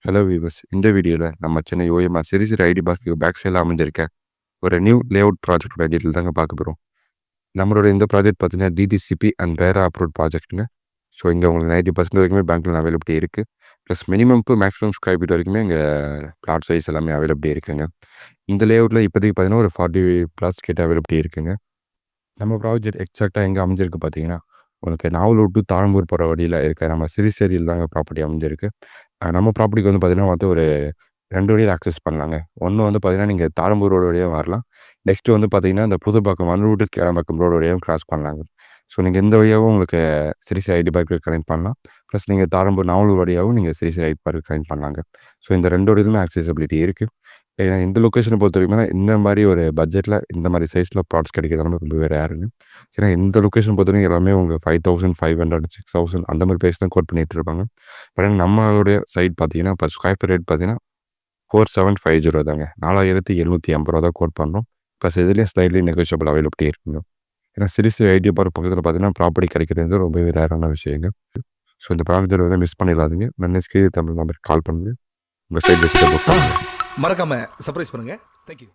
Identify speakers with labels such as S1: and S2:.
S1: Hello viewers, இந்த வீடியோவில் நம்ம சென்னை ஓஎம்ஆர் சிறு சிறு ஐடி பாஸ்க்கு பேக் சைடில் அமைஞ்சிருக்க ஒரு நியூ லேஅவுட் ப்ராஜெக்டோட டீட்டெயில் தாங்க பார்க்க போகிறோம். நம்மளோட இந்த ப்ராஜெக்ட் பார்த்தீங்கன்னா டிடிசிபி அண்ட் வேற அப்ரூவ் ப்ராஜெக்ட்டுங்க. ஸோ இங்கே உங்களுக்கு 90% வரைக்குமே பேங்க்கில் அவைலபிலிட்டி இருக்குது. Plus minimum to maximum square feet வரைக்குமே இங்கே பிளாட் சைஸ் எல்லாமே அவைலபிலிட்டி இருக்குங்க. இந்த லேஅவுட்டில் இப்போதைக்கு பார்த்தீங்கன்னா ஒரு 40 பிளாட்ஸ் கிட்ட அவைலபிலிட்டி இருக்குங்க. நம்ம ப்ராஜெக்ட் எக்ஸாக்டாக எங்கே அமைஞ்சிருக்கு பார்த்தீங்கன்னா, உங்களுக்கு நாவலூர் டு தாழம்பூர் போகிற வழியில் இருக்க நம்ம சிறுசேரியில் தாங்க ப்ராப்பர்ட்டி அமைஞ்சிருக்கு. நம்ம ப்ராப்பர்ட்டிக்கு வந்து பார்த்தீங்கன்னா ஒரு 2 வழியில் ஆக்சஸ் பண்ணலாங்க. ஒன்று வந்து பார்த்தீங்கன்னா, நீங்கள் தாழம்பூர் ரோடு வழியாவும் வரலாம். நெக்ஸ்ட்டு வந்து பார்த்தீங்கன்னா, இந்த புதுப்பாக்கம் மண்ணூர் டு கேளம்பாக்கம் ரோடு வழியாவும் கிராஸ் பண்ணலாங்க. ஸோ நீங்கள் எந்த வழியாகவும் உங்களுக்கு சிறுசி ஐடி பார்க்கு கனெக்ட் பண்ணலாம். ப்ளஸ் நீங்கள் தாழம்பூர் நாவலூர் வழியாகவும் நீங்கள் சிறுசி ஐடி பார்க்கு கனெக்ட் பண்ணலாங்க. ஸோ இந்த 2 வழியிலுமே ஆக்சஸபிலிட்டி இருக்குது. ஏன்னா இந்த லொக்கேஷனை பொறுத்த வரைக்கும் இந்த மாதிரி ஒரு பட்ஜெட்டில் இந்த மாதிரி சைஸில் ப்ராடக்ட்ஸ் கிடைக்கிறது ரொம்பவே ரேருங்க. ஏன்னா இந்த லொக்கேஷன் பொறுத்த வரைக்கும் எல்லாமே உங்கள் 5500, 6000 அந்த மாதிரி ப்ரைஸ் தான் கோட் பண்ணிட்டு இருப்பாங்க. பட் நம்மளுடைய சைட் பார்த்தீங்கன்னா, இப்போ ஸ்கொயர் ஃபீட் ரேட் பார்த்தீங்கன்னா 4750 தாங்க. 4780 தான் கோட் பண்ணுறோம். ப்ளஸ் இதுலேயும் ஸ்லைட்லி நெகோஷியபிள் அவைலபிலிட்டி இருக்குங்க. ஏன்னா சிறுசு ஐடி பார்க் பக்கத்தில் பார்த்தீங்கன்னா ப்ராப்பர்ட்டி கிடைக்கிறது ரொம்பவே ரேரான விஷயங்க. ஸோ இந்த ப்ராஜெக்ட் வந்து மிஸ் பண்ணிடாதீங்க. நெக்ஸ்ட் தமிழ் நம்பருக்கு கால் பண்ணுங்க. உங்கள் சைட் விசிட்டை புக் பண்ணுங்க.
S2: மறக்காம சர்ப்ரைஸ் பண்ணுங்க. தேங்க்யூ.